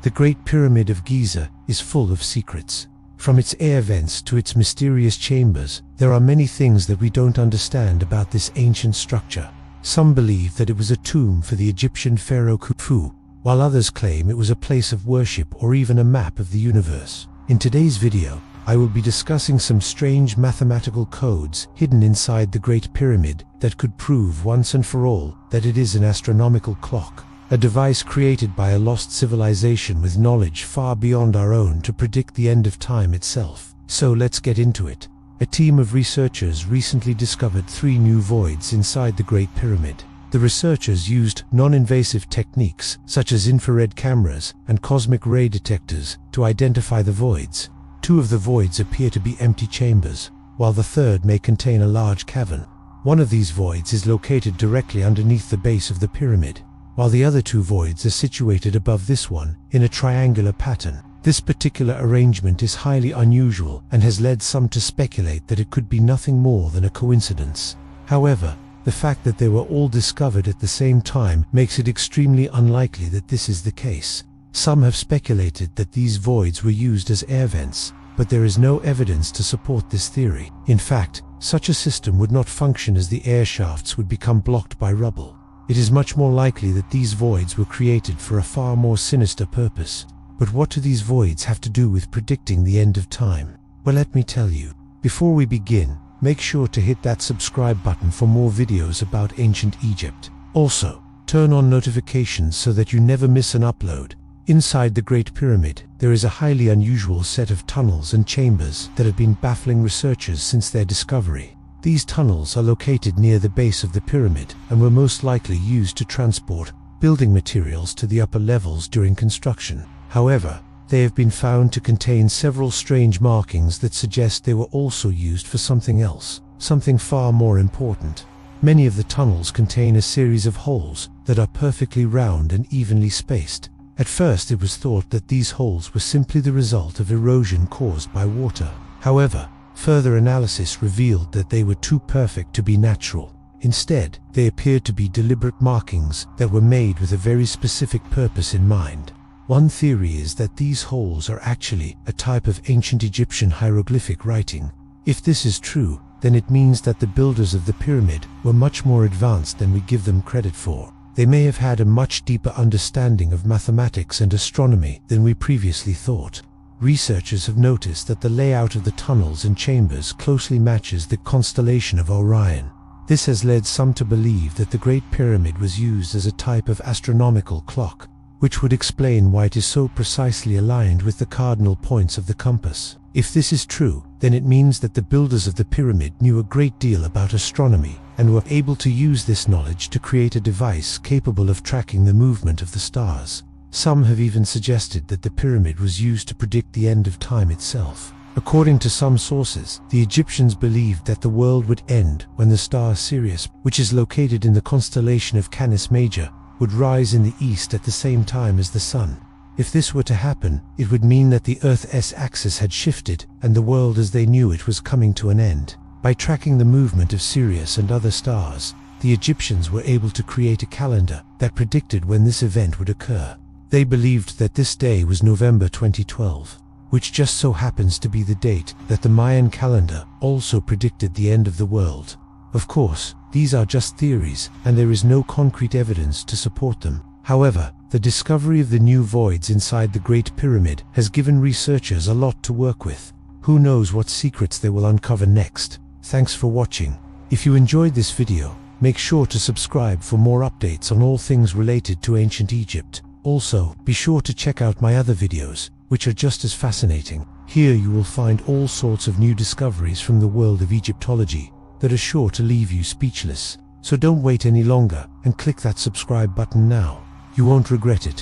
The Great Pyramid of Giza is full of secrets. From its air vents to its mysterious chambers, there are many things that we don't understand about this ancient structure. Some believe that it was a tomb for the Egyptian pharaoh Khufu, while others claim it was a place of worship or even a map of the universe. In today's video, I will be discussing some strange mathematical codes hidden inside the Great Pyramid that could prove once and for all that it is an astronomical clock, a device created by a lost civilization with knowledge far beyond our own to predict the end of time itself. So let's get into it. A team of researchers recently discovered 3 new voids inside the Great Pyramid. The researchers used non-invasive techniques such as infrared cameras and cosmic ray detectors to identify the voids. 2 of the voids appear to be empty chambers, while the third may contain a large cavern. One of these voids is located directly underneath the base of the pyramid, while the other 2 voids are situated above this one in a triangular pattern. This particular arrangement is highly unusual and has led some to speculate that it could be nothing more than a coincidence. However, the fact that they were all discovered at the same time makes it extremely unlikely that this is the case. Some have speculated that these voids were used as air vents, but there is no evidence to support this theory. In fact, such a system would not function as the air shafts would become blocked by rubble. It is much more likely that these voids were created for a far more sinister purpose. But what do these voids have to do with predicting the end of time? Well, let me tell you. Before we begin, make sure to hit that subscribe button for more videos about ancient Egypt. Also, turn on notifications so that you never miss an upload. Inside the Great Pyramid, there is a highly unusual set of tunnels and chambers that have been baffling researchers since their discovery. These tunnels are located near the base of the pyramid and were most likely used to transport building materials to the upper levels during construction. However, they have been found to contain several strange markings that suggest they were also used for something else, something far more important. Many of the tunnels contain a series of holes that are perfectly round and evenly spaced. At first it was thought that these holes were simply the result of erosion caused by water. However, further analysis revealed that they were too perfect to be natural. Instead, they appeared to be deliberate markings that were made with a very specific purpose in mind. One theory is that these holes are actually a type of ancient Egyptian hieroglyphic writing. If this is true, then it means that the builders of the pyramid were much more advanced than we give them credit for. They may have had a much deeper understanding of mathematics and astronomy than we previously thought. Researchers have noticed that the layout of the tunnels and chambers closely matches the constellation of Orion. This has led some to believe that the Great Pyramid was used as a type of astronomical clock, which would explain why it is so precisely aligned with the cardinal points of the compass. If this is true, then it means that the builders of the pyramid knew a great deal about astronomy and were able to use this knowledge to create a device capable of tracking the movement of the stars. Some have even suggested that the pyramid was used to predict the end of time itself. According to some sources, the Egyptians believed that the world would end when the star Sirius, which is located in the constellation of Canis Major, would rise in the east at the same time as the sun. If this were to happen, it would mean that the Earth's axis had shifted and the world as they knew it was coming to an end. By tracking the movement of Sirius and other stars, the Egyptians were able to create a calendar that predicted when this event would occur. They believed that this day was November 2012, which just so happens to be the date that the Mayan calendar also predicted the end of the world. Of course, these are just theories, and there is no concrete evidence to support them. However, the discovery of the new voids inside the Great Pyramid has given researchers a lot to work with. Who knows what secrets they will uncover next? Thanks for watching. If you enjoyed this video, make sure to subscribe for more updates on all things related to ancient Egypt. Also, be sure to check out my other videos, which are just as fascinating. Here you will find all sorts of new discoveries from the world of Egyptology that are sure to leave you speechless. So don't wait any longer and click that subscribe button now. You won't regret it.